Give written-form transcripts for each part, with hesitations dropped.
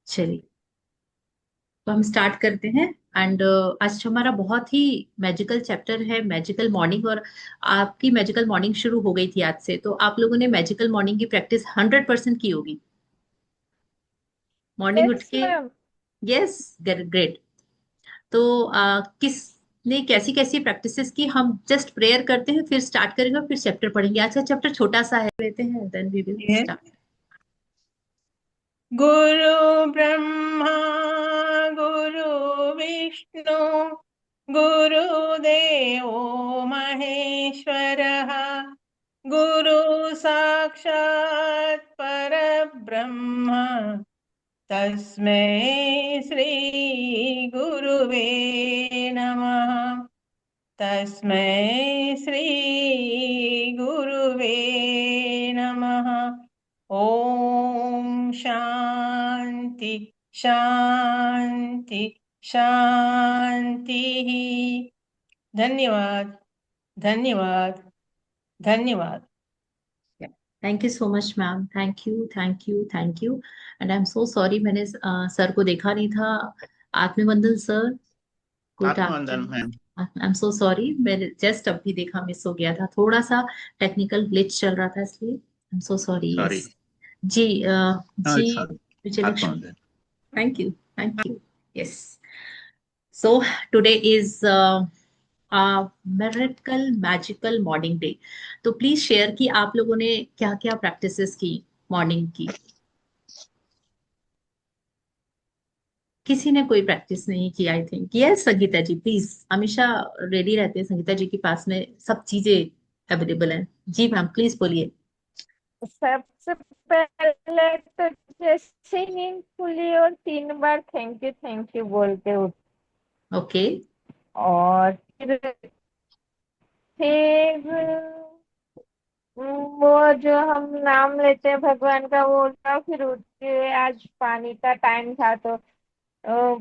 चलिए, तो हम स्टार्ट करते हैं। एंड आज हमारा बहुत ही मैजिकल चैप्टर है, मैजिकल मॉर्निंग। और आपकी मैजिकल मॉर्निंग शुरू हो गई थी आज से, तो आप लोगों ने मैजिकल मॉर्निंग की प्रैक्टिस 100% की होगी। मॉर्निंग उठ यस के। मैम। Yes, great. तो किसने कैसी कैसी प्रैक्टिसेस की, हम जस्ट प्रेयर करते हैं, फिर स्टार्ट करेंगे, फिर चैप्टर पढ़ेंगे। आज का चैप्टर छोटा सा है, लेते हैं, देन वी विल ये स्टार्ट। गुरु ब्रह्मा गुरु विष्णु गुरुदेवो महेश्वरः गुरु साक्षात् परब्रह्म तस्मै श्री गुरुवे नमः। तस्मै श्री गुरुवे नमः। ओम शांति शांति शांति। धन्यवाद धन्यवाद धन्यवाद। Thank you so much ma'am, thank you thank you thank you. And I am so sorry, मैंने सर को देखा नहीं था। आत्मवंदन सर, गुड आत्मवंदन ma'am. Afternoon. I am so sorry, मैंने जस्ट अभी देखा, मिस हो गया था, थोड़ा सा टेक्निकल ग्लिच चल रहा था, इसलिए I am so sorry. Sorry. Yes जी, नो जी इट्स सॉरी। विजयलक्ष्मी। आत्मवंदन। Thank you thank you. Yes, so today is miracle magical morning day. तो प्लीज शेयर कि आप लोगों ने क्या क्या प्रैक्टिसेस की मॉर्निंग की। किसी ने कोई प्रैक्टिस नहीं की, I think. Yes Sangeeta ji, please. हमेशा रेडी रहते हैं संगीता जी के पास में, सब चीजें अवेलेबल हैं। जी मैम, प्लीज बोलिए। सबसे पहले तो जैसे ही नींद खुली और 3 बार थैंक यू बोल के उठ। ओके। और फिर वो जो हम नाम लेते हैं भगवान का वो उठा। फिर उठ के आज पानी का टाइम था तो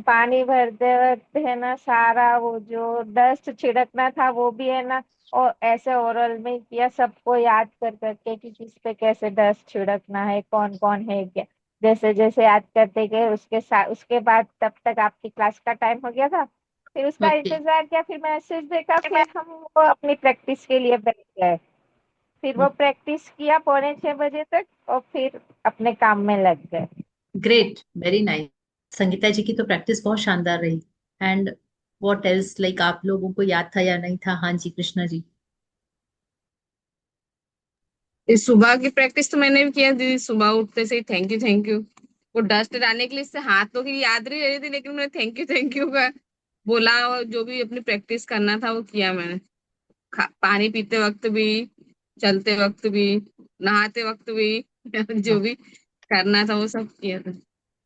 पानी भरते वक्त है ना सारा वो जो डस्ट छिड़कना था वो भी है ना। और ऐसे ओरल में किया सबको याद कर करके कि किस पे कैसे डस्ट छिड़कना है कौन कौन है क्या। जैसे जैसे याद करते गए उसके साथ उसके बाद तब तक आपकी क्लास का टाइम हो गया था। फिर उसका ओके। इंतजार किया फिर मैसेज देखा फिर हम वो अपनी प्रैक्टिस के लिए बैठ गए। फिर वो प्रैक्टिस किया पौने 6 बजे तक और फिर अपने काम में लग गए। Great, very nice. Sangeeta ji की तो प्रैक्टिस बहुत शानदार रही। एंड व्हाट एल्स, लाइक आप लोगों को याद था या नहीं था? हाँ जी, कृष्णा जी। इस सुबह की प्रैक्टिस तो मैंने भी किया दीदी। सुबह उठते से ही थैंक यू वो डस्ट डालने के लिए इससे हाथों की याद नहीं रही थी, लेकिन मैंने थैंक यू का बोला और जो भी अपनी प्रैक्टिस करना था वो किया मैंने। पानी पीते वक्त भी, चलते वक्त भी, नहाते वक्त भी जो भी करना था वो सब किया था।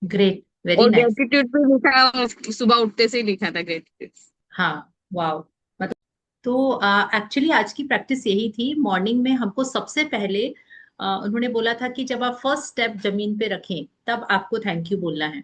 ग्रेट, वेरी और नाइस। ग्रेटिट्यूड भी लिखा, सुबह उठते से ही लिखा था ग्रेटिट्यूड। हाँ, वाओ। मतलब, तो एक्चुअली आज की प्रैक्टिस यही थी। मॉर्निंग में हमको सबसे पहले उन्होंने बोला था कि जब आप फर्स्ट स्टेप जमीन पे रखें तब आपको थैंक यू बोलना है।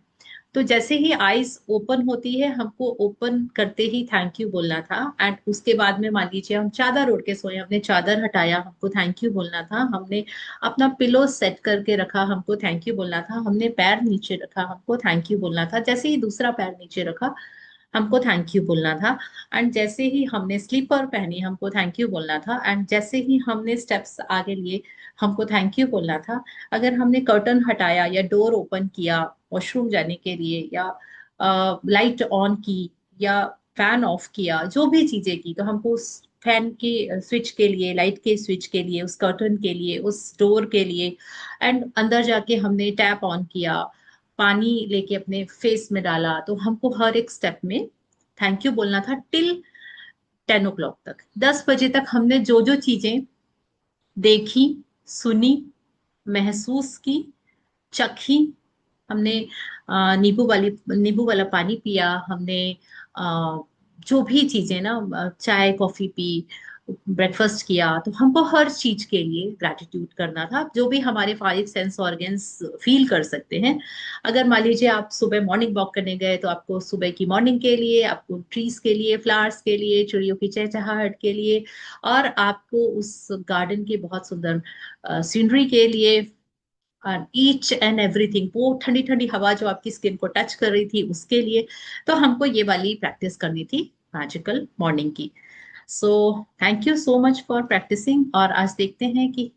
तो जैसे ही आईज ओपन होती है, हमको ओपन करते ही थैंक यू बोलना था। एंड उसके बाद में मान लीजिए हम चादर ओढ़ के सोए, हमने चादर हटाया, हमको थैंक यू बोलना था। हमने अपना पिलो सेट करके रखा, हमको थैंक यू बोलना था। हमने पैर नीचे रखा, हमको थैंक यू बोलना था। जैसे ही दूसरा पैर नीचे रखा, हमको थैंक यू बोलना था। एंड जैसे ही हमने स्लीपर पहनी, हमको थैंक यू बोलना था। एंड जैसे ही हमने स्टेप्स आगे लिए, हमको थैंक यू बोलना था। अगर हमने कर्टन हटाया या डोर ओपन किया वॉशरूम जाने के लिए, या लाइट ऑन की, या फैन ऑफ किया, जो भी चीजें की, तो हमको उस फैन के स्विच के लिए, लाइट के स्विच के लिए, उस कर्टन के लिए, उस डोर के लिए, एंड अंदर जाके हमने टैप ऑन किया, पानी लेके अपने फेस में डाला, तो हमको हर एक स्टेप में थैंक यू बोलना था। टिल 10 o'clock तक, 10 बजे तक हमने जो जो चीजें देखी, सुनी, महसूस की, चखी, हमने नींबू वाला पानी पिया, हमने अ, जो भी चीजें ना, चाय कॉफी पी, ब्रेकफास्ट किया, तो हमको हर चीज के लिए ग्रैटिट्यूड करना था, जो भी हमारे 5 सेंस ऑर्गन्स फील कर सकते हैं। अगर मान लीजिए आप सुबह मॉर्निंग वॉक करने गए, तो आपको सुबह की मॉर्निंग के लिए, आपको ट्रीज के लिए, फ्लावर्स के लिए, चिड़ियों की चहचहाहट के लिए, और आपको उस गार्डन की बहुत सुंदर सीनरी के लिए, ईच एंड एवरीथिंग, वो ठंडी ठंडी हवा जो आपकी स्किन को टच कर रही थी उसके लिए। तो हमको ये वाली प्रैक्टिस करनी थी मैजिकल मॉर्निंग की। So thank you so much for practicing. और आज देखते हैं कि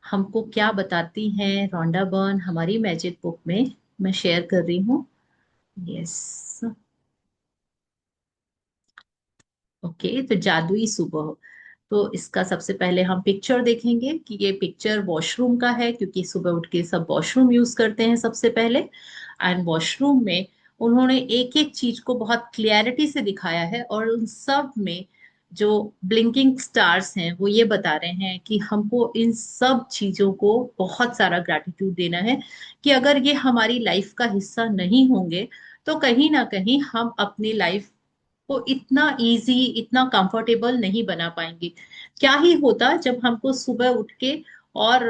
हमको क्या बताती हैं रोंडा बर्न हमारी मैजिक बुक में। मैं शेयर कर रही हूँ। यस। ओके, तो जादुई सुबह। तो इसका सबसे पहले हम पिक्चर देखेंगे कि ये पिक्चर वॉशरूम का है, क्योंकि सुबह उठ के सब वॉशरूम यूज करते हैं सबसे पहले। एंड वॉशरूम में उन्होंने एक एक चीज को बहुत क्लियरिटी से दिखाया है, और उन सब में जो ब्लिंकिंग स्टार्स हैं वो ये बता रहे हैं कि हमको इन सब चीजों को बहुत सारा ग्रैटिट्यूड देना है, कि अगर ये हमारी लाइफ का हिस्सा नहीं होंगे तो कहीं ना कहीं हम अपनी लाइफ को इतना इजी, इतना कंफर्टेबल नहीं बना पाएंगे। क्या ही होता जब हमको सुबह उठ के और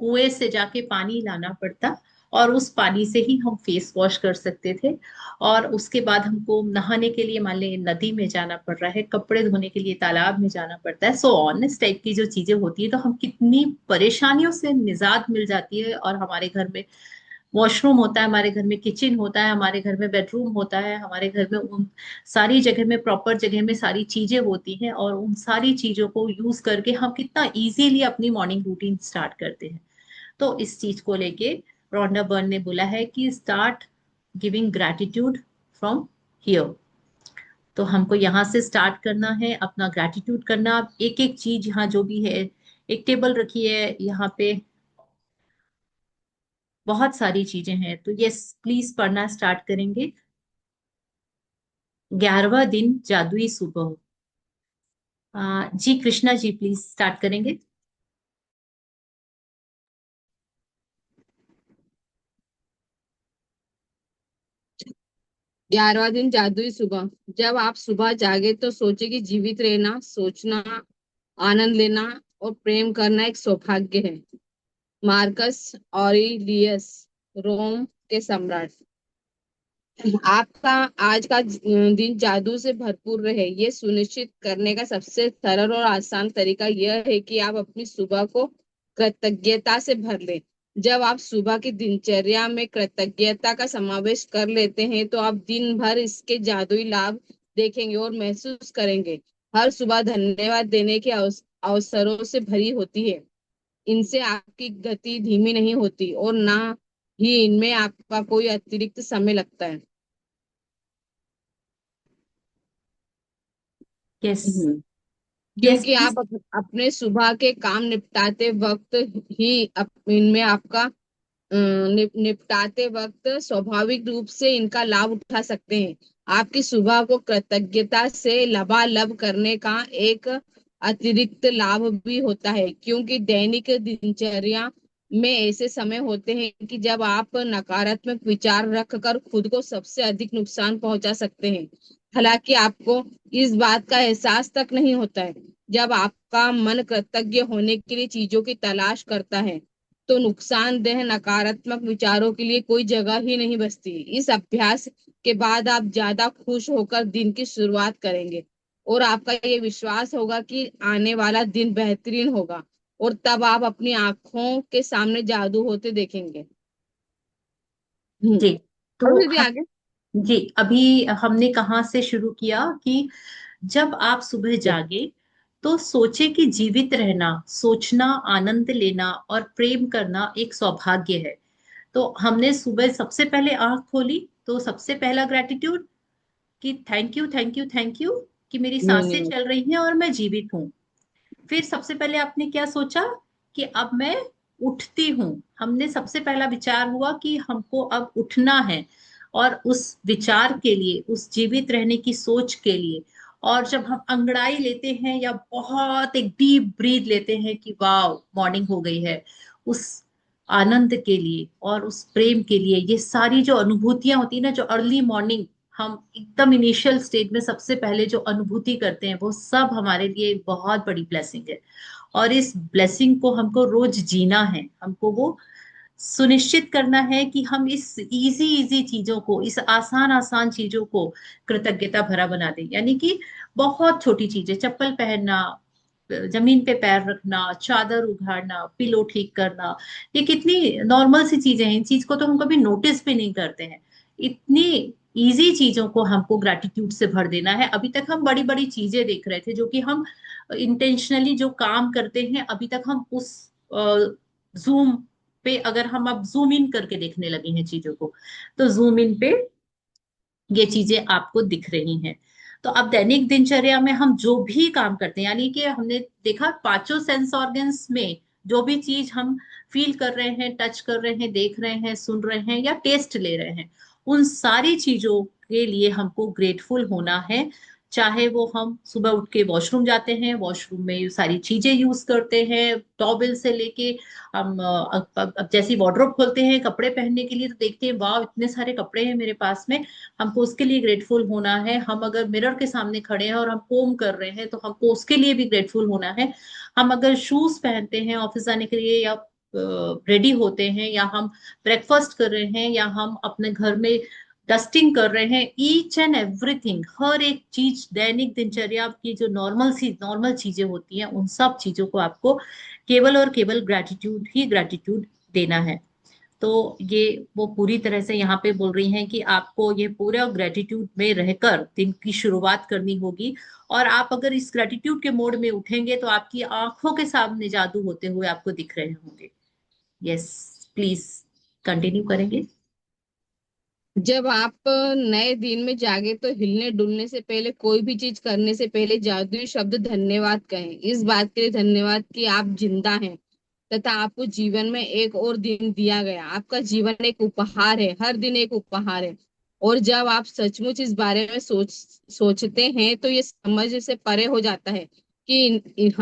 कुएं से जाके पानी लाना पड़ता, और उस पानी से ही हम फेस वॉश कर सकते थे। और उसके बाद हमको नहाने के लिए मान लें नदी में जाना पड़ रहा है, कपड़े धोने के लिए तालाब में जाना पड़ता है, सो ऑन इस टाइप की जो चीजें होती है, तो हम कितनी परेशानियों से निजात मिल जाती है। और हमारे घर में वॉशरूम होता है, हमारे घर में किचन होता है, हमारे घर में बेडरूम होता है, हमारे घर में उन सारी जगह में प्रॉपर जगह में सारी चीजें होती हैं, और उन सारी चीजों को यूज करके हम कितना इजीली अपनी मॉर्निंग रूटीन स्टार्ट करते हैं। तो इस चीज को लेके रोंडा बर्न ने बोला है कि start giving gratitude from here. तो हमको यहाँ से स्टार्ट करना है अपना ग्रैटिट्यूड करना। एक एक चीज यहाँ जो भी है, एक टेबल रखी है यहाँ पे, बहुत सारी चीजें हैं। तो यस, प्लीज पढ़ना स्टार्ट करेंगे। 11वां दिन जादुई सुबह। जी कृष्णा जी, प्लीज स्टार्ट करेंगे। 11वां दिन जादुई सुबह। जब आप सुबह जागे तो सोचे कि जीवित रहना, सोचना, आनंद लेना और प्रेम करना एक सौभाग्य है। मार्कस ऑरेलियस, रोम के सम्राट। आपका आज का दिन जादू से भरपूर रहे, ये सुनिश्चित करने का सबसे सरल और आसान तरीका यह है कि आप अपनी सुबह को कृतज्ञता से भर लें। जब आप सुबह की दिनचर्या में कृतज्ञता का समावेश कर लेते हैं तो आप दिन भर इसके जादुई लाभ देखेंगे और महसूस करेंगे। हर सुबह धन्यवाद देने के अवसरों से भरी होती है। इनसे आपकी गति धीमी नहीं होती और ना ही इनमें आपका कोई अतिरिक्त समय लगता है। यस। यस क्योंकि प्लीज। आप अपने सुबह के काम निपटाते वक्त ही इनमें आपका निपटाते वक्त स्वाभाविक रूप से इनका लाभ उठा सकते हैं। आपकी सुबह को कृतज्ञता से लबालब करने का एक अतिरिक्त लाभ भी होता है, क्योंकि दैनिक दिनचर्या में ऐसे समय होते हैं कि जब आप नकारात्मक विचार रखकर खुद को सबसे अधिक नुकसान पहुंचा सकते हैं। हालांकि आपको इस बात का एहसास तक नहीं होता है। जब आपका मन कृतज्ञ होने के लिए चीजों की तलाश करता है तो नुकसानदेह नकारात्मक विचारों के लिए कोई जगह ही नहीं बचती। इस अभ्यास के बाद आप ज्यादा खुश होकर दिन की शुरुआत करेंगे और आपका ये विश्वास होगा कि आने वाला दिन बेहतरीन होगा, और तब आप अपनी आंखों के सामने जादू होते देखेंगे। हम्म। जी। और तो दीदी हम, आगे। जी, अभी हमने कहाँ से शुरू किया कि जब आप सुबह जी। जागे तो सोचे कि जीवित रहना, सोचना, आनंद लेना और प्रेम करना एक सौभाग्य है। तो हमने सुबह सबसे पहले आंख खोली तो सबसे पहला ग्रेटिट्यूड कि thank you thank you thank you कि मेरी नहीं सांसें नहीं। चल रही हैं और मैं जीवित हूँ। फिर सबसे पहले आपने क्या सोचा कि अब मैं उठती हूँ। हमने सबसे पहला विचार हुआ कि हमको अब उठना है, और उस विचार के लिए, उस जीवित रहने की सोच के लिए। और जब हम अंगड़ाई लेते हैं या बहुत एक डीप ब्रीथ लेते हैं कि वाह मॉर्निंग हो गई है, उस आनंद के लिए और उस प्रेम के लिए, ये सारी जो अनुभूतियां होती है ना, जो अर्ली मॉर्निंग हम एकदम इनिशियल स्टेज में सबसे पहले जो अनुभूति करते हैं, वो सब हमारे लिए एक बहुत बड़ी ब्लेसिंग है। और इस ब्लेसिंग को हमको रोज जीना है, हमको वो सुनिश्चित करना है कि हम इस इजी इजी चीजों को, इस आसान आसान चीजों को कृतज्ञता भरा बना दें। यानी कि बहुत छोटी चीजें, चप्पल पहनना, जमीन पे पैर रखना, चादर उघाड़ना, पिलो ठीक करना, ये कितनी नॉर्मल सी चीजें हैं। इन चीज को तो हम कभी नोटिस भी नहीं करते हैं। इतनी इजी चीजों को हमको ग्रेटिट्यूड से भर देना है। अभी तक हम बड़ी बड़ी चीजें देख रहे थे जो कि हम इंटेंशनली जो काम करते हैं, अभी तक हम उस जूम पे, अगर हम अब जूम इन करके देखने लगे हैं चीजों को, तो जूम इन पे ये चीजें आपको दिख रही हैं। तो अब दैनिक दिनचर्या में हम जो भी काम करते हैं, यानी कि हमने देखा पांचों सेंस ऑर्गन्स में जो भी चीज हम फील कर रहे हैं, टच कर रहे हैं, देख रहे हैं, सुन रहे हैं या टेस्ट ले रहे हैं, उन सारी चीजों के लिए हमको ग्रेटफुल होना है। चाहे वो हम सुबह उठ के वॉशरूम जाते हैं, वॉशरूम में ये सारी चीजें यूज करते हैं, टॉवेल से लेके हम अब जैसे वार्डरोब खोलते हैं कपड़े पहनने के लिए, तो देखते हैं वाह इतने सारे कपड़े हैं मेरे पास में, हमको उसके लिए ग्रेटफुल होना है। हम अगर मिरर के सामने खड़े हैं और हम कोम कर रहे हैं, तो हमको उसके लिए भी ग्रेटफुल होना है। हम अगर शूज पहनते हैं ऑफिस जाने के लिए, या रेडी होते हैं, या हम ब्रेकफास्ट कर रहे हैं, या हम अपने घर में डस्टिंग कर रहे हैं, ईच एंड एवरीथिंग, हर एक चीज दैनिक दिनचर्या की जो नॉर्मल चीजें होती हैं, उन सब चीजों को आपको केवल और केवल ग्रेटिट्यूड ही ग्रेटिट्यूड देना है। तो ये वो पूरी तरह से यहाँ पे बोल रही हैं कि आपको ये पूरा ग्रेटिट्यूड में रहकर दिन की शुरुआत करनी होगी। और आप अगर इस ग्रेटिट्यूड के मोड में उठेंगे, तो आपकी आंखों के सामने जादू होते हुए आपको दिख रहे होंगे। यस, प्लीज कंटिन्यू करेंगे। जब आप नए दिन में जागे तो हिलने डुलने से पहले, कोई भी चीज करने से पहले जादुई शब्द धन्यवाद कहें। इस बात के लिए धन्यवाद कि आप जिंदा हैं तथा आपको जीवन में एक और दिन दिया गया। आपका जीवन एक उपहार है, हर दिन एक उपहार है। और जब आप सचमुच इस बारे में सोचते हैं तो ये समझ से परे हो जाता है कि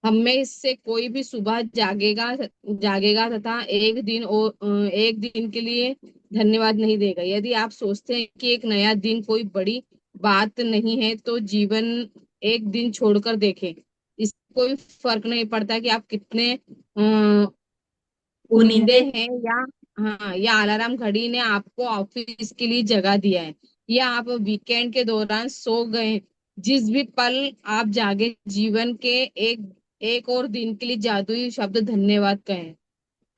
हम में इससे कोई भी सुबह जागेगा जागेगा तथा एक दिन के लिए धन्यवाद नहीं देगा। यदि आप सोचते हैं कि एक नया दिन कोई बड़ी बात नहीं है तो जीवन एक दिन छोड़कर देखें। इससे कोई फर्क नहीं पड़ता कि आप कितने उनिंदे उनिंदे। हैं, या हाँ, या अलार्म घड़ी ने आपको ऑफिस के लिए जगा दिया है, या आप वीकेंड के दौरान सो गए। जिस भी पल आप जागे, जीवन के एक एक और दिन के लिए जादुई शब्द धन्यवाद कहें। यस।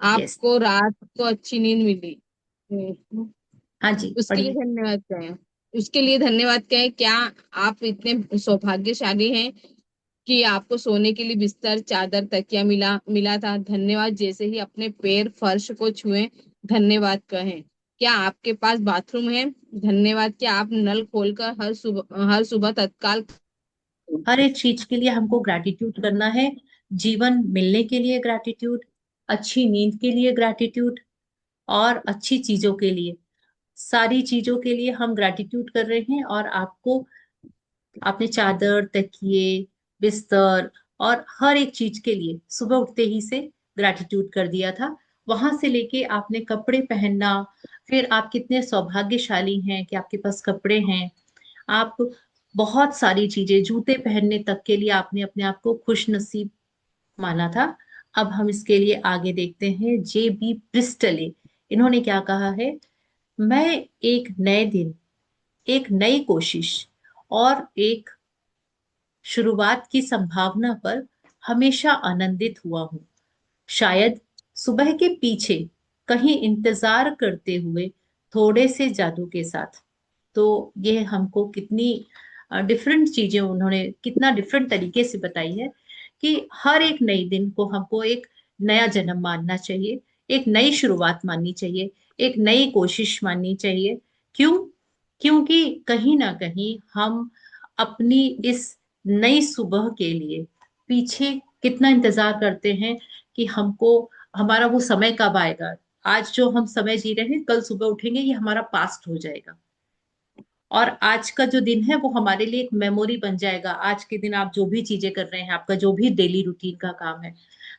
आपको रात को अच्छी नींद मिली, हम्म, हाँ जी, उसके लिए पढ़िए। धन्यवाद कहें। उसके लिए धन्यवाद कहें। क्या आप इतने सौभाग्यशाली हैं कि आपको सोने के लिए बिस्तर, चादर, तकिया मिला मिला था? धन्यवाद। जैसे ही अपने पैर फर्श को छुए, धन्यवाद कहें। क्या आपके पास बाथरूम है? धन्यवाद कि आप नल खोलकर हर सुबह तत्काल। हर एक चीज के लिए हमको ग्रैटिट्यूड करना है। जीवन मिलने के लिए ग्रैटिट्यूड, अच्छी नींद के लिए ग्रैटिट्यूड, और अच्छी चीजों के लिए, सारी चीजों के लिए हम ग्रैटिट्यूड कर रहे हैं। और आपको, आपने चादर, तकिए, बिस्तर और हर एक चीज के लिए सुबह उठते ही से ग्रैटिट्यूड कर दिया था। वहां से लेके आपने कपड़े पहनना, फिर आप कितने सौभाग्यशाली हैं कि आपके पास कपड़े हैं। आप बहुत सारी चीजें, जूते पहनने तक के लिए आपने अपने आप को खुश नसीब माना था। अब हम इसके लिए आगे देखते हैं, JB ब्रिस्टले, इन्होंने क्या कहा है। मैं एक नए दिन, एक नई कोशिश और एक शुरुआत की संभावना पर हमेशा आनंदित हुआ हूँ। शायद सुबह के पीछे कहीं इंतजार करते हुए, थोड़े से जादू के साथ। तो ये हमको कितनी डिफरेंट चीजें, उन्होंने कितना डिफरेंट तरीके से बताई है कि हर एक नई दिन को हमको एक नया जन्म मानना चाहिए, एक नई शुरुआत माननी चाहिए, एक नई कोशिश माननी चाहिए। क्यों? क्योंकि कहीं ना कहीं हम अपनी इस नई सुबह के लिए पीछे कितना इंतजार करते हैं कि हमको, हमारा वो समय कब आएगा। आज जो हम समय जी रहे हैं, कल सुबह उठेंगे ये हमारा पास्ट हो जाएगा, और आज का जो दिन है वो हमारे लिए एक मेमोरी बन जाएगा। आज के दिन आप जो भी चीजें कर रहे हैं, आपका जो भी डेली रूटीन का काम है,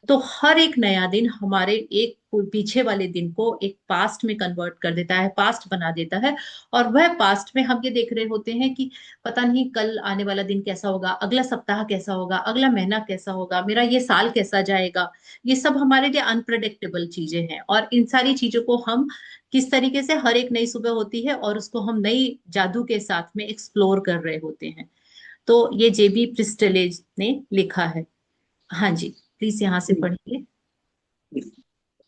तो हर एक नया दिन हमारे एक पीछे वाले दिन को एक पास्ट में कन्वर्ट कर देता है, पास्ट बना देता है। और वह पास्ट में हम ये देख रहे होते हैं कि पता नहीं कल आने वाला दिन कैसा होगा, अगला सप्ताह कैसा होगा, अगला महीना कैसा होगा, मेरा ये साल कैसा जाएगा। ये सब हमारे लिए अनप्रडिक्टेबल चीजें हैं, और इन सारी चीजों को हम किस तरीके से, हर एक नई सुबह होती है और उसको हम नई जादू के साथ में एक्सप्लोर कर रहे होते हैं। तो ये जेबी प्रिस्टलेज ने लिखा है। हाँ जी, प्लीज यहाँ से पढ़िए।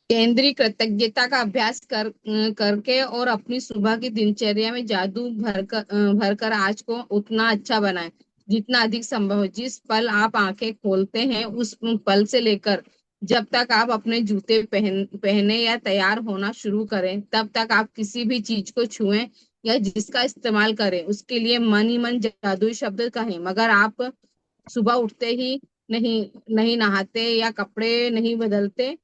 केंद्रीय कृतज्ञता का अभ्यास करके और अपनी सुबह की दिनचर्या में जादू भरकर आज को उतना अच्छा बनाए जितना अधिक संभव हो। जिस पल आप आंखें खोलते हैं उस पल से लेकर जब तक आप अपने जूते पहने या तैयार होना शुरू करें, तब तक आप किसी भी चीज को छुएं या जिसका इस्तेमाल करें उसके लिए मन ही मन जादुई शब्द कहें। मगर आप सुबह उठते ही नहीं नहीं नहाते या कपड़े नहीं बदलते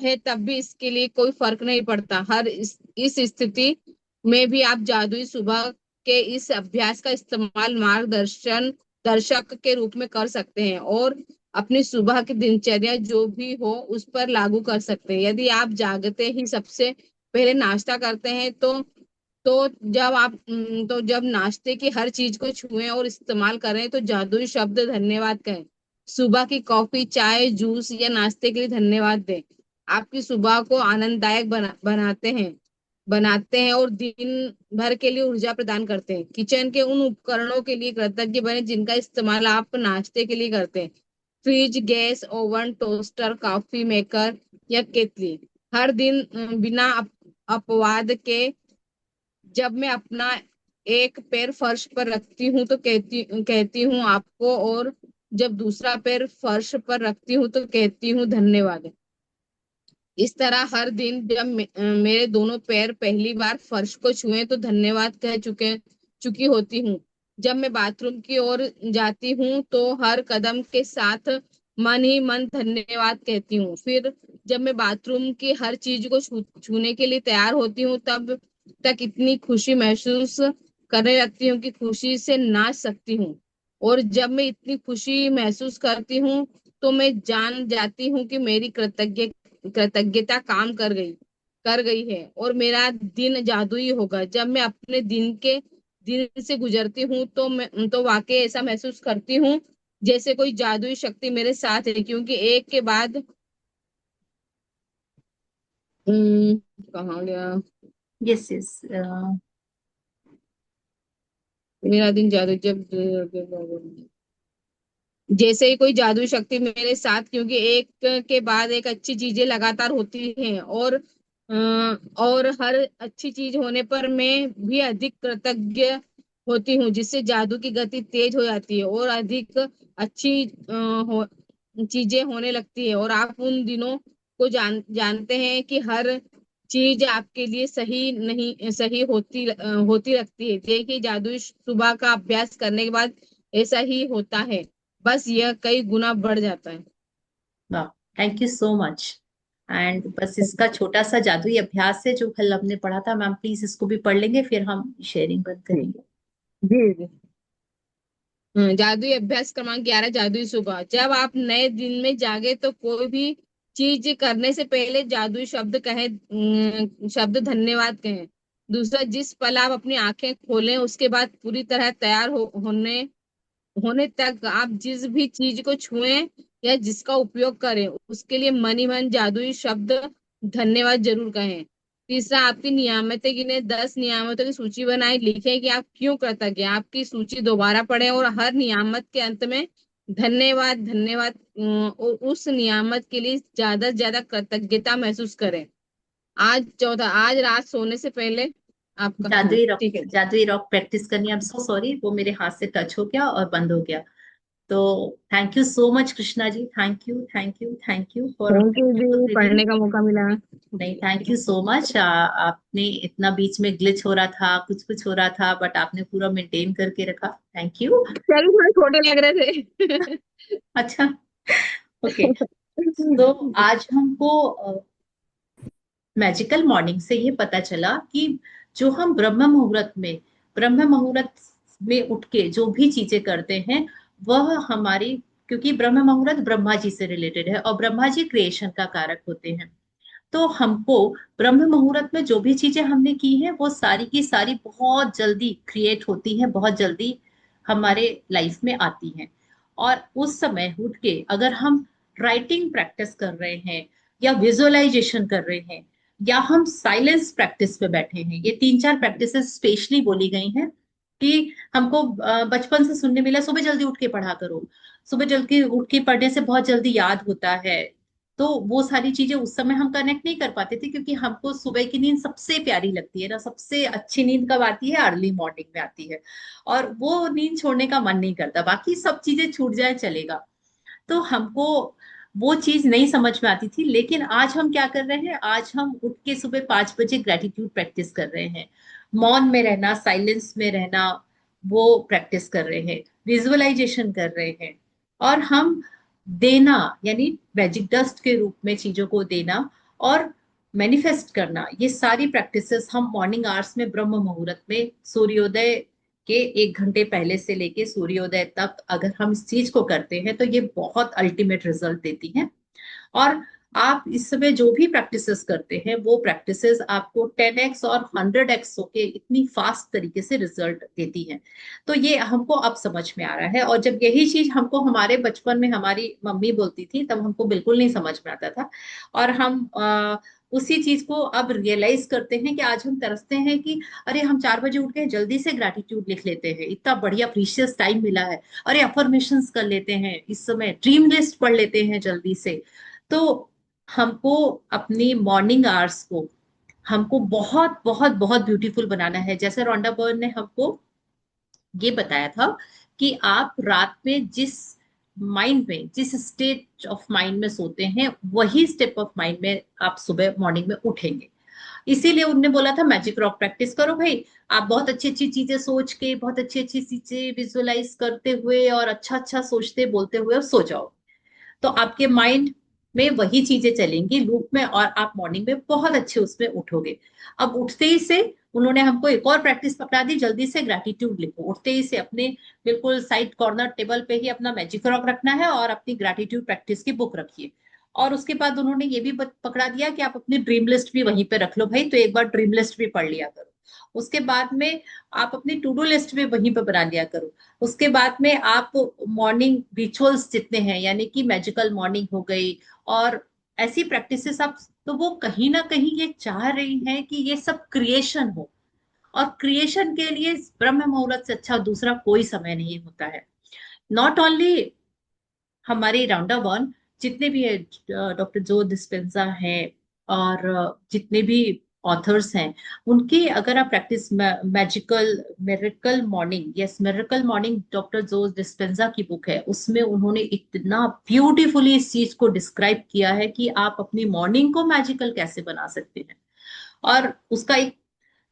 है, तब भी इसके लिए कोई फर्क नहीं पड़ता। इस स्थिति में भी आप जादुई सुबह के इस अभ्यास का इस्तेमाल मार्गदर्शन दर्शक के रूप में कर सकते हैं और अपनी सुबह की दिनचर्या जो भी हो उस पर लागू कर सकते हैं। यदि आप जागते ही सबसे पहले नाश्ता करते हैं तो जब नाश्ते की हर चीज को छुएं और इस्तेमाल करें तो जादुई शब्द धन्यवाद कहें। सुबह की कॉफी, चाय, जूस या नाश्ते के लिए धन्यवाद दें। आपकी सुबह को आनंददायक बनाते हैं और दिन भर के लिए ऊर्जा प्रदान करते हैं। किचन के उन उपकरणों के लिए कृतज्ञ बने जिनका इस्तेमाल आप नाश्ते के लिए करते हैं। Fridge, gas, oven, toaster, coffee maker या केतली। हर दिन बिना अपवाद के जब मैं अपना एक पैर फर्श पर रखती हूँ तो कहती हूँ आपको, और जब दूसरा पैर फर्श पर रखती हूँ तो कहती हूँ धन्यवाद। इस तरह हर दिन जब मेरे दोनों पैर पहली बार फर्श को छुए तो धन्यवाद कह चुकी होती हूँ। जब मैं बाथरूम की ओर जाती हूँ तो हर कदम के साथ मन ही मन धन्यवाद कहती हूँ। फिर जब मैं बाथरूम की हर चीज को छूने के लिए तैयार होती हूँ तब तक इतनी खुशी महसूस करने लगती हूँ कि खुशी से नाच सकती हूँ। और जब मैं इतनी खुशी महसूस करती हूँ तो मैं जान जाती हूँ कि मेरी कृतज्ञता काम कर गई है और मेरा दिन जादुई होगा। जब मैं अपने दिन से गुजरती हूँ तो वाकई ऐसा महसूस करती हूँ जैसे कोई जादुई शक्ति मेरे साथ है, क्योंकि एक के बाद कहाँ गया यस यस। मेरा दिन जादू जब जैसे ही कोई जादुई शक्ति मेरे साथ, क्योंकि एक के बाद एक अच्छी चीजें लगातार होती हैं और हर अच्छी चीज होने पर मैं भी अधिक कृतज्ञ होती हूँ, जिससे जादू की गति तेज हो जाती है और अधिक अच्छी चीजें होने लगती है। और आप उन दिनों को जानते हैं कि हर चीज आपके लिए सही नहीं सही होती लगती है। देखिए, जादुई सुबह का अभ्यास करने के बाद ऐसा ही होता है, बस यह कई गुना बढ़ जाता है। वाह, thank you so much. And बस इसका छोटा सा जादुई अभ्यास है जो कल हमने पढ़ा था। मैम प्लीज इसको भी पढ़ लेंगे, फिर हम शेयरिंग बंद जी करेंगे। जी। जादुई अभ्यास क्रमांक 11, जादुई सुबह। जब आप नए दिन में जागे तो कोई भी चीज करने से पहले जादुई शब्द धन्यवाद कहें। दूसरा, जिस पल आप अपनी आंखें खोलें उसके बाद पूरी तरह तैयार होने तक आप जिस भी चीज को छुएं या जिसका उपयोग करें उसके लिए मन ही मन जादुई शब्द धन्यवाद जरूर कहें। तीसरा, आपकी नियामतें गिने, 10 नियामतों की सूची बनाएं, लिखें कि आप क्यों कृतज्ञ हैं। आपकी सूची दोबारा पढ़ें और हर नियामत के अंत में धन्यवाद धन्यवाद और उस नियामत के लिए ज्यादा से ज्यादा कृतज्ञता महसूस करें। आज चौथा, आज रात सोने से पहले आपका, हाँ ठीक है। जादुई रॉक प्रैक्टिस करनी। आई एम सो सॉरी, वो मेरे हाथ से टच हो गया और बंद हो गया। तो thank you so much Krishna ji, thank you thank you thank you for thank you beautiful ji, reading. पढ़ने का मौका मिला। नहीं, थैंक यू सो मच। आपने इतना बीच में ग्लिच हो रहा था, कुछ कुछ हो रहा था, बट आपने पूरा मेंटेन करके रखा। Thank you. चलो, थोड़े छोटे लग रहे थे। अच्छा, ओके। तो आज हमको मैजिकल मॉर्निंग से ये पता चला कि जो हम ब्रह्म मुहूर्त में उठ के जो भी चीजें करते हैं वह हमारी, क्योंकि ब्रह्म मुहूर्त ब्रह्मा जी से रिलेटेड है और ब्रह्मा जी क्रिएशन का कारक होते हैं। तो हमको ब्रह्म मुहूर्त में जो भी चीजें हमने की हैं वो सारी की सारी बहुत जल्दी क्रिएट होती हैं, बहुत जल्दी हमारे लाइफ में आती हैं। और उस समय उठ के अगर हम राइटिंग प्रैक्टिस कर रहे हैं या विजुअलाइजेशन कर रहे हैं या हम साइलेंस प्रैक्टिस पे बैठे हैं, ये तीन चार प्रैक्टिसेस स्पेशली बोली गई हैं। कि हमको बचपन से सुनने मिला सुबह जल्दी उठ के पढ़ा करो, सुबह जल्दी उठ के पढ़ने से बहुत जल्दी याद होता है। तो वो सारी चीजें उस समय हम कनेक्ट नहीं कर पाते थे, क्योंकि हमको सुबह की नींद सबसे प्यारी लगती है ना, सबसे अच्छी नींद कब आती है, अर्ली मॉर्निंग में आती है। और वो नींद छोड़ने का मन नहीं करता, बाकी सब चीजें छूट जाए चलेगा। तो हमको वो चीज नहीं समझ में आती थी। लेकिन आज हम क्या कर रहे हैं, आज हम उठ के सुबह 5 बजे ग्रेटिट्यूड प्रैक्टिस कर रहे हैं, मौन में रहना, साइलेंस में रहना, वो प्रैक्टिस कर रहे हैं, विजुअलाइजेशन कर रहे हैं। और हम देना, यानी मैजिक डस्ट के रूप में चीजों को देना और मैनिफेस्ट करना, ये सारी प्रैक्टिसेस हम मॉर्निंग आवर्स में, ब्रह्म मुहूर्त में, सूर्योदय के 1 घंटे पहले से लेके सूर्योदय तक अगर हम इस चीज को करते हैं तो ये बहुत अल्टीमेट रिजल्ट देती हैं। और आप इस समय जो भी प्रैक्टिसेस करते हैं वो प्रैक्टिसेस आपको 10x और 100x होके इतनी फास्ट तरीके से रिजल्ट देती हैं। तो ये हमको अब समझ में आ रहा है, और जब यही चीज हमको हमारे बचपन में हमारी मम्मी बोलती थी तब हमको बिल्कुल नहीं समझ में आता था। और हम उसी चीज को अब रियलाइज करते हैं कि आज हम तरसते हैं कि अरे हम 4 बजे उठ के जल्दी से ग्रैटिट्यूड लिख लेते हैं, इतना बढ़िया प्रीशियस टाइम मिला है, अरे अफर्मेशंस कर लेते हैं, इस समय ड्रीम लिस्ट पढ़ लेते हैं जल्दी से। तो हमको अपनी मॉर्निंग आवर्स को हमको बहुत बहुत बहुत ब्यूटीफुल बनाना है। जैसे रोंडा बर्न ने हमको ये बताया था कि आप रात में जिस माइंड में, जिस स्टेट ऑफ माइंड में सोते हैं, वही स्टेप ऑफ माइंड में आप सुबह मॉर्निंग में उठेंगे। इसीलिए उनने बोला था मैजिक रॉक प्रैक्टिस करो भाई। आप बहुत अच्छी अच्छी चीजें सोच के, बहुत अच्छी अच्छी चीजें विजुअलाइज करते हुए और अच्छा अच्छा सोचते बोलते हुए सो जाओ, तो आपके माइंड में वही चीजें चलेंगी लूप में, और आप मॉर्निंग में बहुत अच्छे उसमें उठोगे। अब उठते ही से उन्होंने हमको एक और प्रैक्टिस पकड़ा दी, जल्दी से ग्रैटिट्यूड लिखो। उठते ही से अपने बिल्कुल साइड कॉर्नर टेबल पे ही अपना मैजिक रॉक रखना है और अपनी ग्रैटिट्यूड प्रैक्टिस की बुक रखिए। और उसके बाद उन्होंने ये भी पकड़ा दिया कि आप अपनी ड्रीम लिस्ट भी वहीं पे रख लो भाई, तो एक बार ड्रीम लिस्ट भी पढ़ लिया करो। उसके बाद में आप अपनी टू डू लिस्ट भी वहीं पे बना लिया करो। उसके बाद में आप मॉर्निंग रिचुअल्स जितने हैं, यानी कि मैजिकल मॉर्निंग हो गई और ऐसी प्रैक्टिसेस आप, तो वो कहीं ना कहीं ये चाह रही हैं कि ये सब क्रिएशन हो। और क्रिएशन के लिए ब्रह्म मुहूर्त से अच्छा दूसरा कोई समय नहीं होता है। नॉट ओनली हमारे राउंडा वन, जितने भी डॉक्टर जो डिस्पेंजा हैं और जितने भी ऑथर्स हैं, उनकी अगर आप practice, magical miracle morning, yes miracle morning doctor जो डिस्पेंजा की बुक है, उसमें उन्होंने इतना ब्यूटीफुली इस चीज को डिस्क्राइब किया है कि आप अपनी मॉर्निंग को मैजिकल कैसे बना सकते हैं। और उसका एक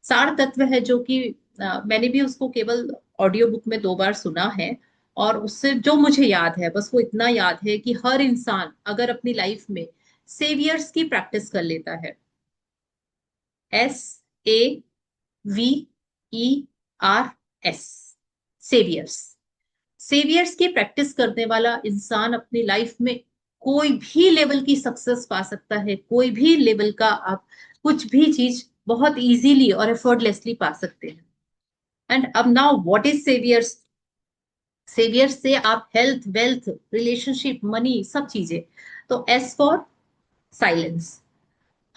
सार तत्व है जो कि मैंने भी उसको केवल ऑडियो बुक में 2 बार सुना है। और उससे जो मुझे याद है बस वो इतना याद है कि हर इंसान अगर अपनी लाइफ में सेवियर्स की प्रैक्टिस कर लेता है, SAVERS, सेवियर्स, सेवियर्स की प्रैक्टिस करने वाला इंसान अपनी लाइफ में कोई भी लेवल की सक्सेस पा सकता है, कोई भी लेवल का आप कुछ भी चीज बहुत इजीली और एफर्टलेसली पा सकते हैं। एंड अब now what is saviours, saviours से आप हेल्थ, वेल्थ, रिलेशनशिप, मनी, सब चीजें। तो एस फॉर साइलेंस।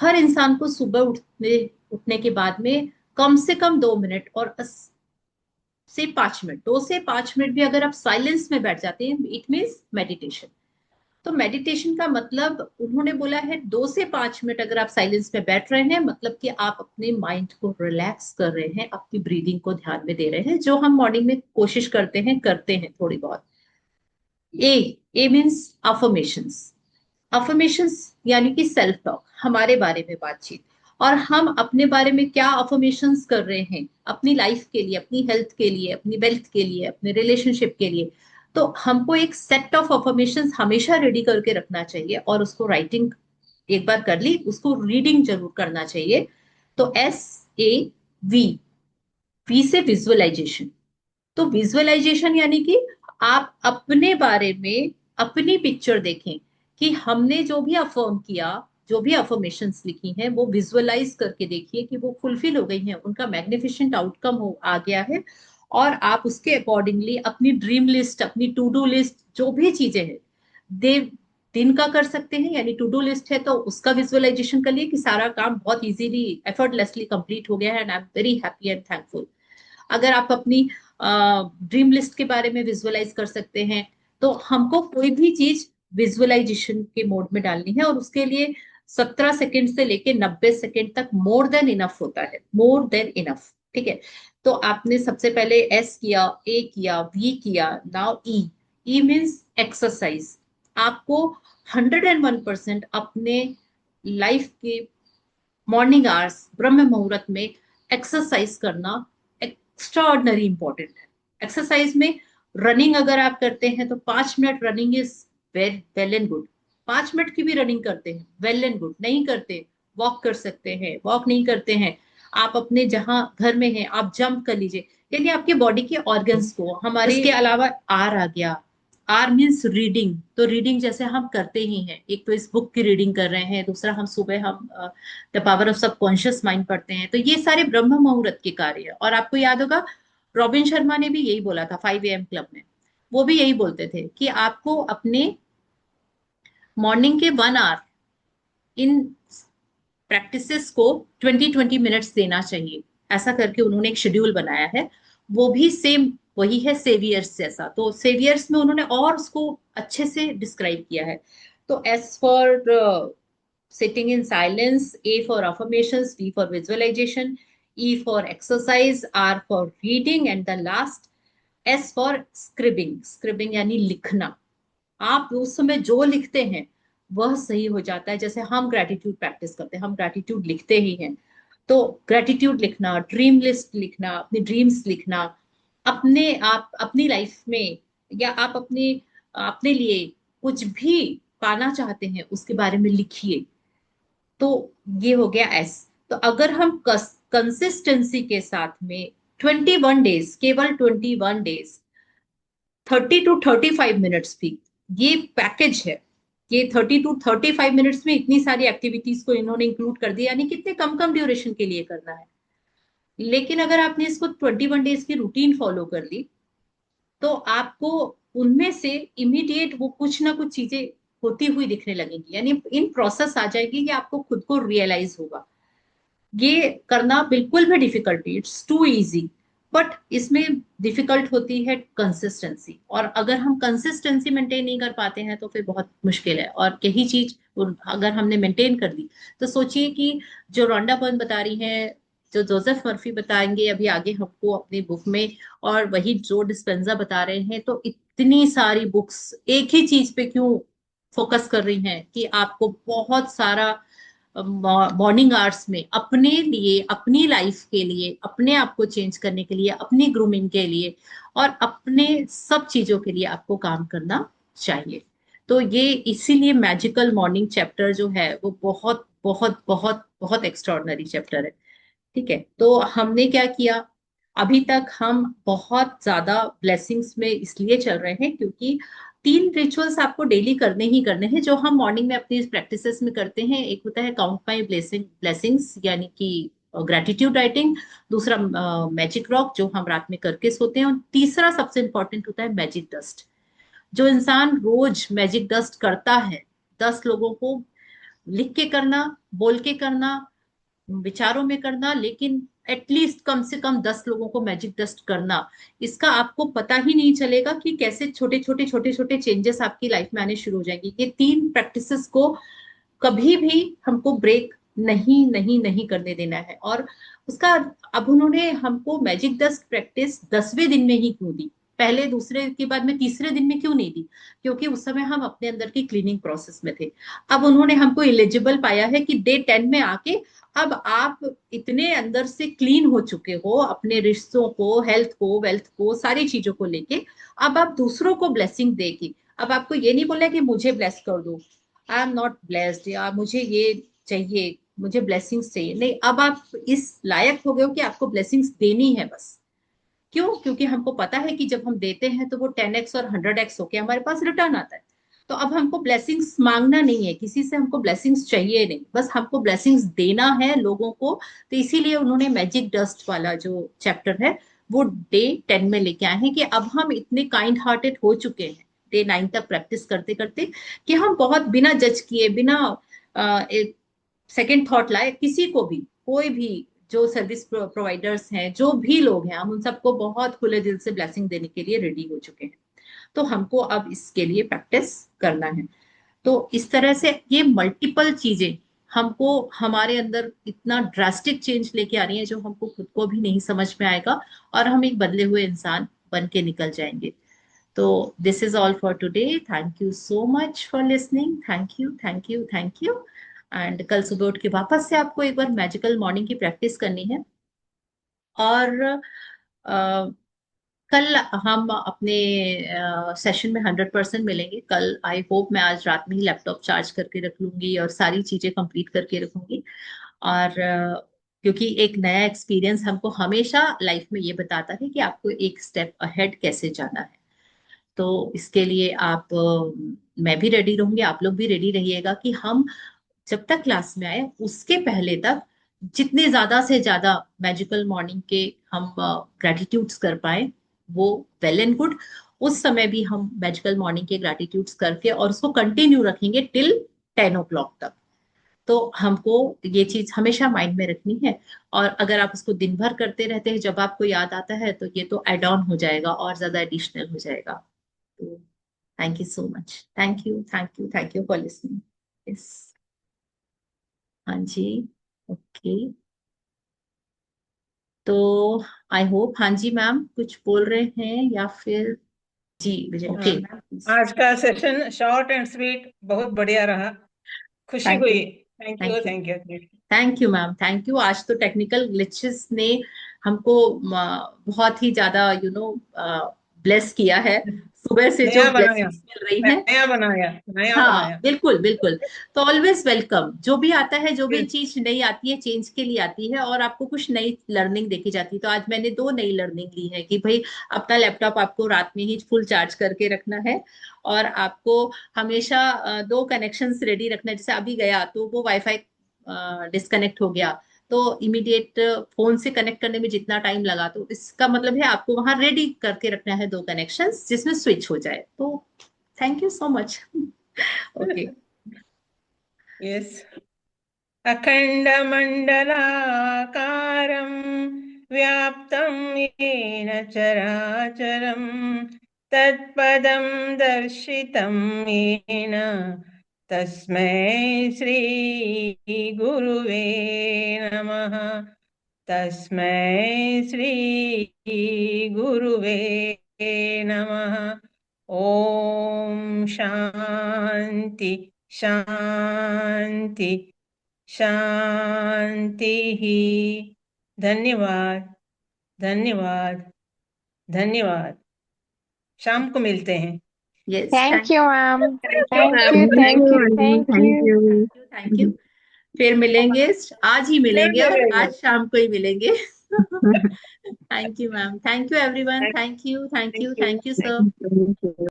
हर इंसान को सुबह उठने उठने के बाद में कम से कम 2 मिनट और से 5 मिनट, 2 से 5 मिनट भी अगर आप साइलेंस में बैठ जाते हैं, इट मीन्स मेडिटेशन। तो मेडिटेशन का मतलब उन्होंने बोला है 2 से 5 मिनट अगर आप साइलेंस में बैठ रहे हैं, मतलब कि आप अपने माइंड को रिलैक्स कर रहे हैं, अपनी ब्रीदिंग को ध्यान में दे रहे हैं, जो हम मॉर्निंग में कोशिश करते हैं थोड़ी बहुत। ए ए मीन्स अफर्मेशंस। अफर्मेशंस यानी कि सेल्फ टॉक, हमारे बारे में बातचीत। और हम अपने बारे में क्या अफर्मेशंस कर रहे हैं अपनी लाइफ के लिए, अपनी हेल्थ के लिए, अपनी वेल्थ के लिए, अपने रिलेशनशिप के लिए। तो हमको एक सेट ऑफ अफर्मेशंस हमेशा रेडी करके रखना चाहिए, और उसको राइटिंग एक बार कर ली, उसको रीडिंग जरूर करना चाहिए। तो SAV, वी से विजुअलाइजेशन। तो विजुअलाइजेशन यानी कि आप अपने बारे में अपनी पिक्चर देखें, कि हमने जो भी अफर्म किया, जो भी अफर्मेशंस लिखी हैं, वो विजुअलाइज करके देखिए कि वो फुलफिल हो गई हैं, उनका मैग्निफिसेंट आउटकम हो आ गया है। और आप उसके अकॉर्डिंगली अपनी ड्रीम लिस्ट, अपनी टू डू लिस्ट, जो भी चीजें हैं, दे दिन का कर सकते हैं, यानी टू डू लिस्ट है तो उसका विजुअलाइजेशन कर लिए कि सारा काम बहुत इजीली एफर्टलेसली कंप्लीट हो गया है and I am very happy and thankful. अगर आप अपनी ड्रीम लिस्ट के बारे में विजुअलाइज कर सकते हैं, तो हमको कोई भी चीज विजुअलाइजेशन के मोड में डालनी है, और उसके लिए 17 सेकेंड से लेके 90 सेकेंड तक मोर देन इनफ होता है, मोर देन इनफ। ठीक है, तो आपने सबसे पहले एस किया, ए किया, वी किया, now E. E means exercise. आपको 101% अपने लाइफ के मॉर्निंग आवर्स ब्रह्म मुहूर्त में एक्सरसाइज करना एक्स्ट्रा ऑर्डनरी इंपॉर्टेंट है। एक्सरसाइज में रनिंग अगर आप करते हैं तो 5 minute running is well and good. 5 minute की भी रनिंग करते हैं, वेल एंड गुड। नहीं करते, वॉक कर सकते हैं। वॉक नहीं करते हैं, आप अपने जहां घर में हैं आप जंप कर लीजिए। यानी आपके बॉडी के ऑर्गन्स को हमारे, इसके अलावा आर आ गया। R means reading. तो रीडिंग जैसे हम करते ही हैं, एक तो इस बुक की रीडिंग कर रहे हैं, दूसरा हम सुबह हम the power of subconscious mind पढ़ते हैं। तो ये सारे ब्रह्म मुहूर्त के कार्य है। और आपको याद होगा रॉबिन शर्मा ने भी यही बोला था 5 AM क्लब में। वो भी यही बोलते थे कि आपको अपने मॉर्निंग के 1 आवर इन प्रैक्टिसेस को 20-20 मिनट्स देना चाहिए। ऐसा करके उन्होंने एक शेड्यूल बनाया है। वो भी सेम वही है सेवियर्स जैसा। तो सेवियर्स में उन्होंने और उसको अच्छे से डिस्क्राइब किया है। तो as for sitting in silence, A for affirmations, V for visualization, E for exercise, R for reading, and the last S for scribbing. Scribbing यानी लिखना। आप उस समय जो लिखते हैं वह सही हो जाता है। जैसे हम ग्रेटिट्यूड प्रैक्टिस करते हैं, हम ग्रेटिट्यूड लिखते ही हैं। तो ग्रेटिट्यूड लिखना, ड्रीम लिस्ट लिखना, अपनी ड्रीम्स लिखना, अपने आप अपनी लाइफ में, या आप अपने अपने लिए कुछ भी पाना चाहते हैं उसके बारे में लिखिए। तो ये हो गया एस। तो अगर हम कंसिस्टेंसी के साथ में 21 डेज, केवल 21 डेज, 30 to 35 मिनट्स भी, ये पैकेज है। ये 30 to 35 मिनट्स में इतनी सारी एक्टिविटीज को इन्होंने इंक्लूड कर दिया, यानी कितने कम कम ड्यूरेशन के लिए करना है। लेकिन अगर आपने इसको 21 डेज की रूटीन फॉलो कर ली, तो आपको उनमें से इमीडिएट वो कुछ ना कुछ चीजें होती हुई दिखने लगेंगी, यानी इन प्रोसेस आ जाएगी कि आपको खुद को रियलाइज होगा। ये करना बिल्कुल भी डिफिकल्ट नहीं, इट्स टू इजी। बट इसमें डिफिकल्ट होती है कंसिस्टेंसी, और अगर हम कंसिस्टेंसी मेंटेन नहीं कर पाते हैं तो फिर बहुत मुश्किल है। और यही चीज अगर हमने मेंटेन कर दी, तो सोचिए कि जो रोंडा बर्न बता रही हैं, जो जोसेफ मर्फी बताएंगे अभी आगे हमको अपनी बुक में, और वही जो डिस्पेंजा बता रहे हैं, तो इतनी सारी बुक्स एक ही चीज पे क्यों फोकस कर रही हैं कि आपको बहुत सारा मॉर्निंग आवर्स में अपने लिए, अपनी लाइफ के लिए, अपने आप को चेंज करने के लिए, अपनी ग्रूमिंग के लिए, और अपने सब चीजों के लिए आपको काम करना चाहिए। तो ये इसीलिए मैजिकल मॉर्निंग चैप्टर जो है वो बहुत बहुत बहुत बहुत एक्स्ट्रॉर्डनरी चैप्टर है। ठीक है, तो हमने क्या किया, अभी तक हम बहुत ज्यादा ब्लेसिंग्स में इसलिए चल रहे हैं क्योंकि 3 रिचुअल्स आपको डेली करने ही करने हैं, जो हम मॉर्निंग में अपनी प्रैक्टिसेस में करते हैं। एक होता है काउंट माई ब्लेसिंग्स, यानी कि ग्रेटिट्यूड राइटिंग। दूसरा मैजिक रॉक, जो हम रात में करके सोते हैं। और तीसरा सबसे इंपॉर्टेंट होता है मैजिक डस्ट। जो इंसान रोज मैजिक डस्ट करता है, 10 लोगों को लिख के करना, बोल के करना, विचारों में करना, लेकिन एटलीस्ट कम से कम 10 लोगों को मैजिक डस्ट करना, इसका आपको पता ही नहीं चलेगा कि कैसे छोटे छोटे छोटे छोटे चेंजेस आपकी लाइफ में आने शुरू हो जाएंगे। ये 3 प्रैक्टिसेस को कभी भी हमको ब्रेक नहीं नहीं नहीं करने देना है। और उसका, अब उन्होंने हमको मैजिक डस्ट प्रैक्टिस 10वें दिन में ही क्यों दी, पहले दूसरे के बाद में तीसरे दिन में क्यों नहीं दी? क्योंकि उस समय हम अपने अंदर की क्लीनिंग प्रोसेस में थे। अब उन्होंने हमको एलिजिबल पाया है कि डे 10 में आके अब आप इतने अंदर से क्लीन हो चुके हो, अपने रिश्तों को, हेल्थ को, वेल्थ को, सारी चीजों को लेके, अब आप दूसरों को ब्लेसिंग देगी। अब आपको ये नहीं बोलना कि मुझे ब्लेस कर दो, आई एम नॉट ब्लेस्ड, या मुझे ये चाहिए, मुझे ब्लेसिंग्स चाहिए, नहीं। अब आप इस लायक हो गए हो कि आपको ब्लेसिंग्स देनी है बस। क्यों? क्योंकि हमको पता है कि जब हम देते हैं तो वो 10x और 100x होके हमारे पास रिटर्न आता है। तो अब हमको ब्लेसिंग्स मांगना नहीं है किसी से, हमको ब्लेसिंग्स चाहिए नहीं, बस हमको ब्लेसिंग्स देना है लोगों को। तो इसीलिए उन्होंने मैजिक डस्ट वाला जो चैप्टर है वो डे 10 में लेके आए हैं, कि अब हम इतने काइंड हार्टेड हो चुके हैं डे 9 तक प्रैक्टिस करते करते, कि हम बहुत बिना जज किए, बिना एक सेकेंड थॉट लाए, किसी को भी कोई भी जो सर्विस प्रोवाइडर्स हैं, जो भी लोग हैं, हम उन सबको बहुत खुले दिल से ब्लेसिंग देने के लिए रेडी हो चुके हैं। तो हमको अब इसके लिए प्रैक्टिस करना है। तो इस तरह से ये मल्टीपल चीजें हमको हमारे अंदर इतना ड्रास्टिक चेंज लेके आ रही है, जो हमको खुद को भी नहीं समझ में आएगा, और हम एक बदले हुए इंसान बन के निकल जाएंगे। तो this is all for today. Thank you so much for listening. Thank you, thank you, thank you. And कल सुबह उठ के वापस से आपको एक बार मैजिकल मॉर्निंग की प्रैक्टिस करनी है। और कल हम अपने सेशन में 100% मिलेंगे। कल आई होप मैं आज रात में ही लैपटॉप चार्ज करके रख लूंगी और सारी चीजें कंप्लीट करके रखूंगी। और क्योंकि एक नया एक्सपीरियंस हमको हमेशा लाइफ में ये बताता है कि आपको एक स्टेप अहेड कैसे जाना है। तो इसके लिए आप मैं भी रेडी रहूंगी, आप लोग भी रेडी रहिएगा कि हम जब तक क्लास में आए उसके पहले तक जितने ज्यादा से ज्यादा मैजिकल मॉर्निंग के हम ग्रेटिट्यूड्स कर पाए, वो वेल एंड गुड। उस समय भी हम मैजिकल मॉर्निंग के ग्रेटिट्यूड्स करके और उसको कंटिन्यू रखेंगे टिल 10 o'clock तक। तो हमको ये चीज हमेशा माइंड में रखनी है। और अगर आप उसको दिन भर करते रहते हैं, जब आपको याद आता है तो ये तो एड ऑन हो जाएगा और ज्यादा एडिशनल हो जाएगा। तो thank you so much. Thank you, thank you, thank you for listening. Yes. हाँ जी। ओके। तो आई होप, हाँ जी मैम कुछ बोल रहे हैं या फिर? जी विजय। ओके। आज का सेशन शॉर्ट एंड स्वीट बहुत बढ़िया रहा, खुशी थैंक यू, हुई। Thank you, thank you, thank you. Thank you ma'am, thank you. आज तो टेक्निकल ग्लिचेस ने हमको बहुत ही ज्यादा ब्लेस किया है। सुबह से जो नया बनाया, ब्लेसिंग्स मिल रही हैं। नया बनाया, नया हाँ बनाया। बिल्कुल, बिल्कुल। तो ऑलवेज वेलकम। जो भी आता है, जो भी हम्म, चीज नई आती है, चेंज के लिए आती है और आपको कुछ नई लर्निंग देखी जाती है। तो आज मैंने दो नई लर्निंग ली है कि भाई अपना लैपटॉप आपको रात में ही फुल चार्ज करके रखना है। और आपको हमेशा दो कनेक्शंस रेडी रखना है। जैसे अभी गया तो वो वाईफाई डिस्कनेक्ट हो गया, तो इमीडिएट फोन से कनेक्ट करने में जितना टाइम लगा, तो इसका मतलब है आपको वहां रेडी करके रखना है दो कनेक्शंस जिसमें स्विच हो जाए। तो thank you so much. Okay. Yes. अखण्डमण्डलाकारं व्याप्तं येन चराचरं तत्पदं दर्शितं येन तस्मै श्रीगुरुवे नमः। तस्मै श्रीगुरुवे नमः। ॐ शान्ति शान्ति शान्तिः। धन्यवाद, धन्यवाद, धन्यवाद। शाम को मिलते हैं। Yes. Thank you ma'am. Thank you thank ma'am. You, thank thank you you, Anjali, thank thank you. You. Thank you, thank you. फिर मिलेंगे, आज ही फिर मिलेंगे और मिलेंगे। आज शाम को ही मिलेंगे। Thank you ma'am, thank you everyone, thank you, thank thank you, you, thank you thank sir. You. Thank you.